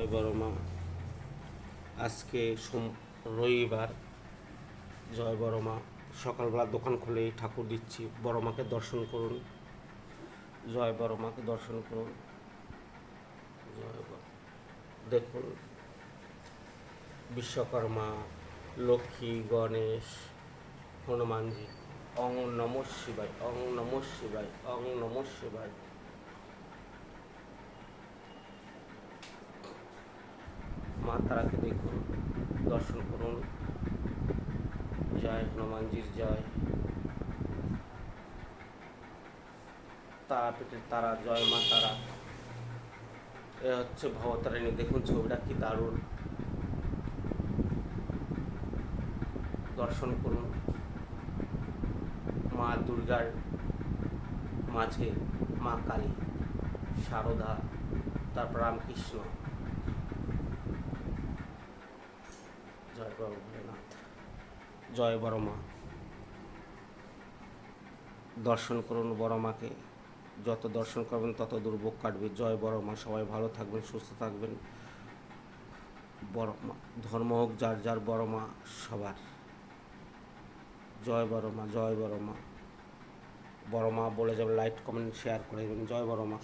জয় বড় মা। আজকে রবিবার। জয় বড় মা। সকালবেলা দোকান খুলে ঠাকুর দিচ্ছি, বড় মাকে দর্শন করুন। জয় বড় মাকে দর্শন করুন। জয় দেখুন, বিশ্বকর্মা, লক্ষ্মী, গণেশ, হনুমানজি। অং নমঃ শিবায়, অং নমঃ শিবায়, অং নমঃ শিবায়। মা তারাকে দেখুন, দর্শন করুন। জয় হনুমানজির জয়। তারাপীঠের তারা, জয় মা তারা। এ হচ্ছে ভবতারিণী। দেখুন ছবিটা কি দারুণ। দর্শন করুন। মা দুর্গার মাঝে মা কালী, শারদা, তারপর রামকৃষ্ণ। জয় বাবা ভোলেনাথ। জয় বড় মা। দর্শন করুন বড় মাকে। যত দর্শন করবেন তত দুর্ভোগ কাটবে। জয় বড় মা। সবাই ভালো থাকবেন, সুস্থ থাকবেন। বড় মা, ধর্ম হোক যার যার, বড় মা সবার। জয় বড় মা, জয় বড় মা। বড় মা বলে যাবে, লাইক কমেন্ট শেয়ার করে দেবেন। জয় বড় মা।